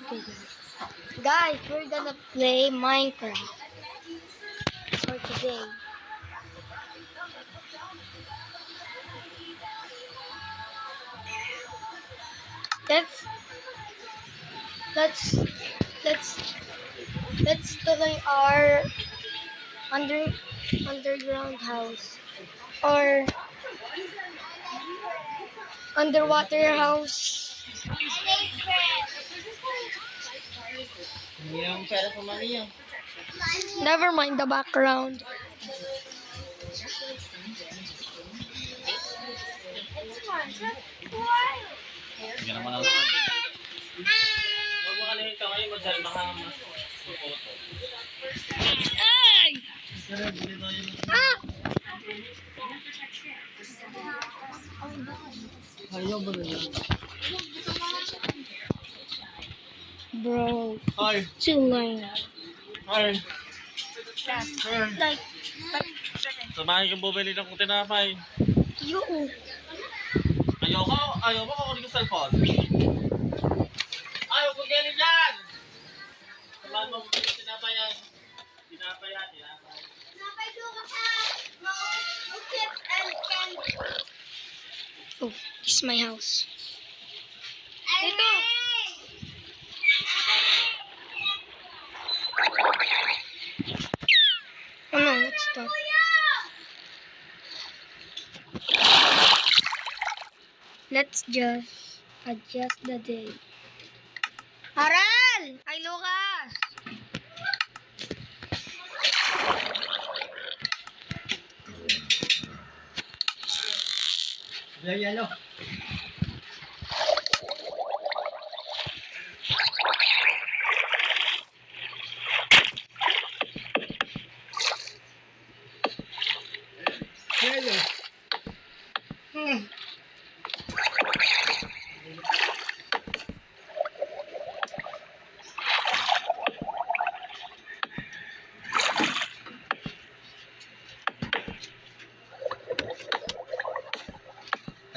Okay, guys, we're gonna play Minecraft for today. Let's let's tuloy our underground house or underwater house. Yung pera sa mali yun. Never mind the background. Hindi naman ako. Huwag mo kalihin ka ngayon, magsari baka mas photo. Ay! Ah! Ayaw ba na yun? Bro, Ay! too late. Ay! Like, Samahin kang bumili ng tinapay. you. Ayaw mo kukunin ko cellphone. Ayaw ko ganyan yan! Samahin mo bumili ng tinapay yan. Tinapay yan, tinapay. Oh, this is my house. Ito. Oh no, what's that? Let's just adjust the day. Aral! Ay, Lucas! Yellow. Yellow.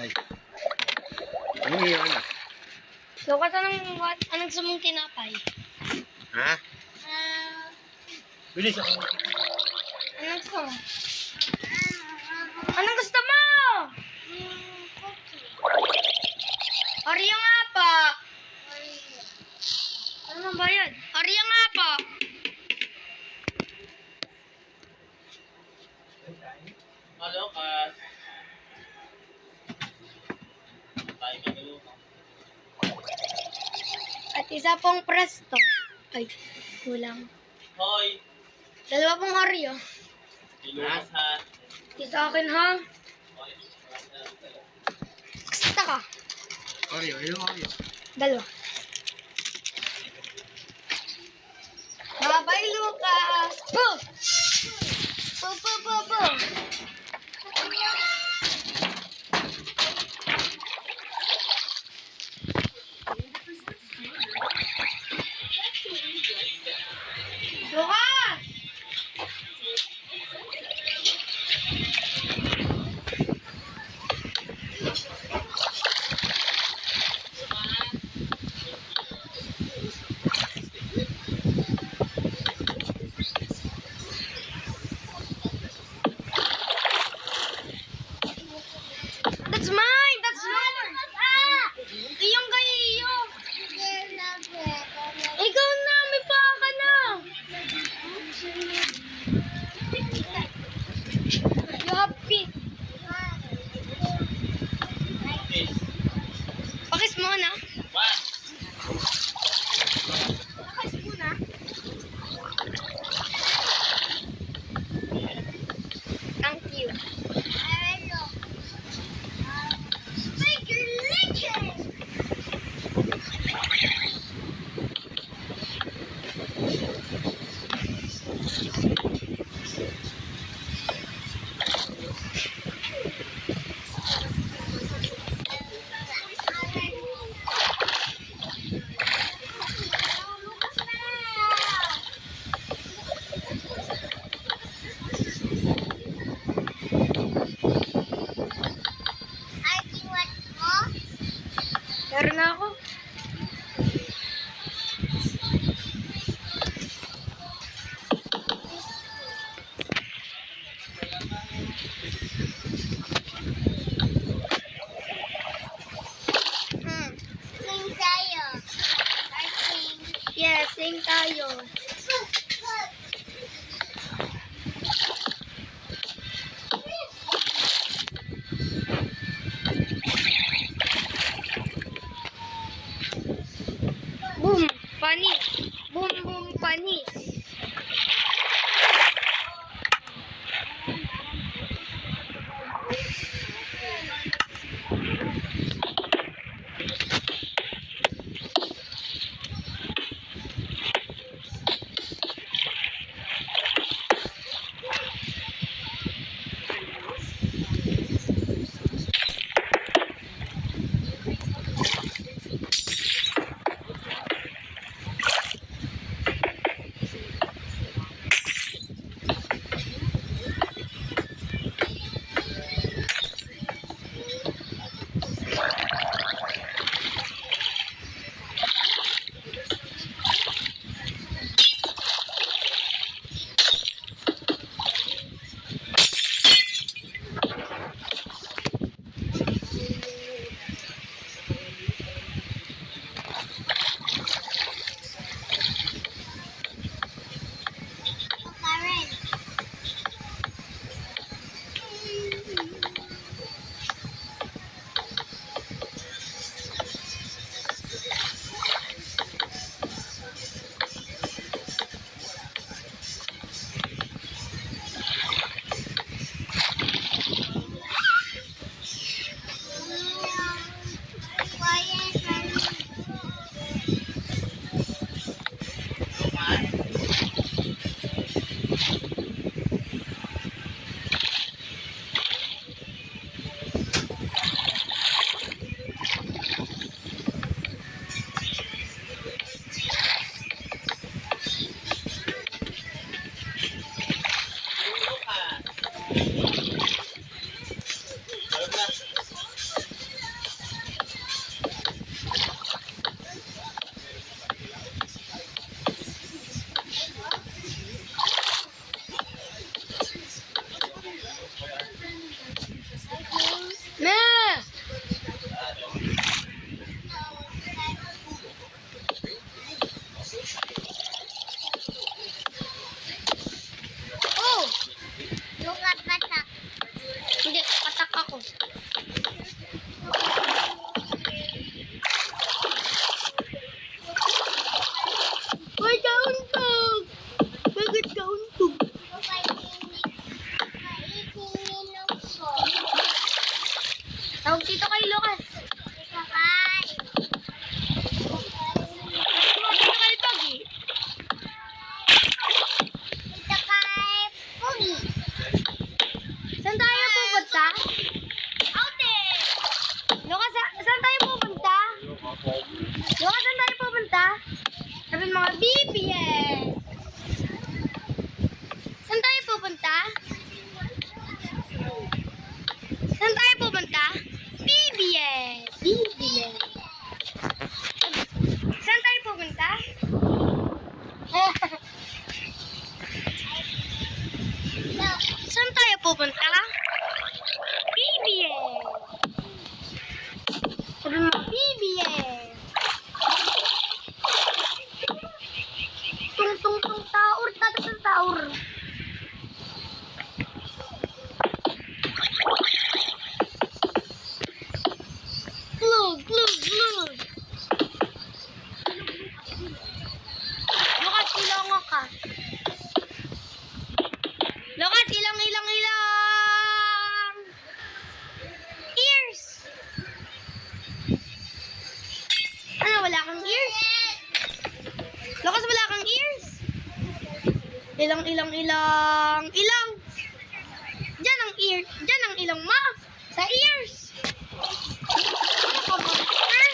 Ay. Ano yun? Lucas, anong gusto mong tinapay? Ha? Bilis ako. Anong gusto mo? Anong gusto mo? Arya nga pa. Ano nang bayad? Arya nga pa. Halo, Kas. Tayo ka dulu. At isa pong presto. Ay, kulang. Hoy! Dalawa pong Arya. Iluwas ha. Isa akin ha. Hoy. Basta ka. Oreo. Dalawa. Bye-bye, Lucas. Boom! Boom, boom, boom, boom. Lucas! That's mine! That's yours! Iyong kay iyo! Ikaw na! May paa ka na! You have pink. Kiss. Pakis mo na. One. Pakis mo na. Thank you. Make your licking! Meron na ako. Sing tayo. Boom, panis. Boom, boom, panis. Ma! Oh! Lukat patak. Hindi, patak ako. Hoy, kauntog! Bakit kauntog? Tawag dito kay Lucas. Tawag dito kay Pogi. Saan tayo pupunta? Lucas, saan tayo pupunta? Lucas, saan tayo pupunta? Sabi ng mga BBS. Saan tayo pupunta? Saan tayo pupunta? BBS. BBS. Saan tayo pupunta? Saan tayo pupunta? BBS. Sabi mo, BBS. Tung tung tung taur, tatatang taur. Glug, glug, glug. Lucas, ilong ka. Lucas, ilang. Ears. Ano, wala kang ears? Lucas, wala kang ears? Ilang. Diyan ang ear. Diyan ang ilong mo. Sa ears. Ano ka ba? Ha?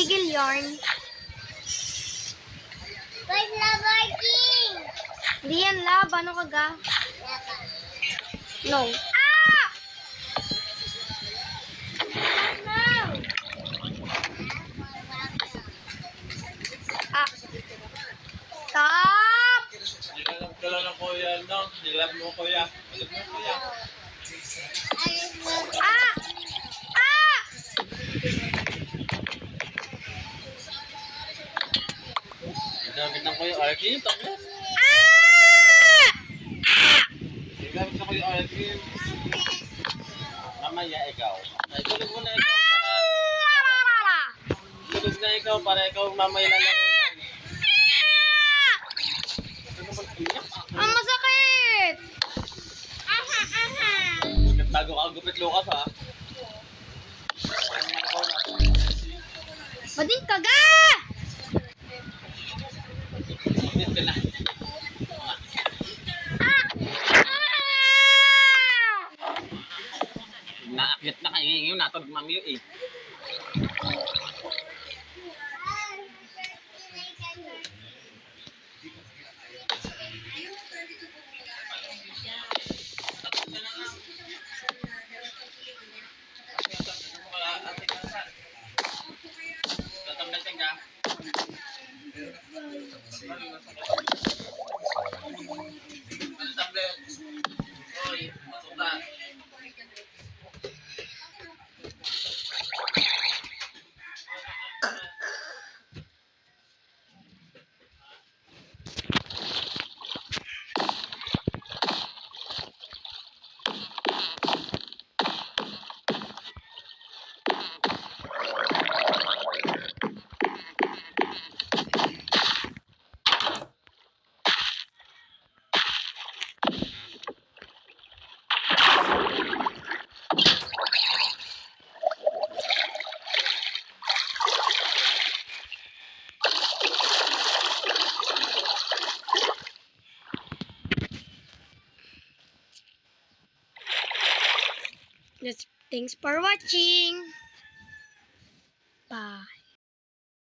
tigil yarn. Wait, labarking! Hindi yan lab. Ano ka ga? No. Ah! No! Ah. Stop! Nilalab ka lang ng kuya, no? Nilalab mo kuya. Nilalab mo kuya. Ah! Ah! Nilalabit ng kuya Arkin yung tablet. Ah! Nilalabit ng kuya Arkin. Mamaya ikaw. Ay, tulog mo na ikaw para... Tulog na ikaw para ikaw mamaya lalaro na. Ano naman iyak? Ang masakit! Aha, aha! Bago ka gupit Lucas ha. Bading ka ga! Gupit ka na. Ah! Ah! Naakyat na kayo ngayon. Natulog mami yun eh. Tatabletin ka. Ano tablet? Oy, masok na. Thanks for watching. Bye.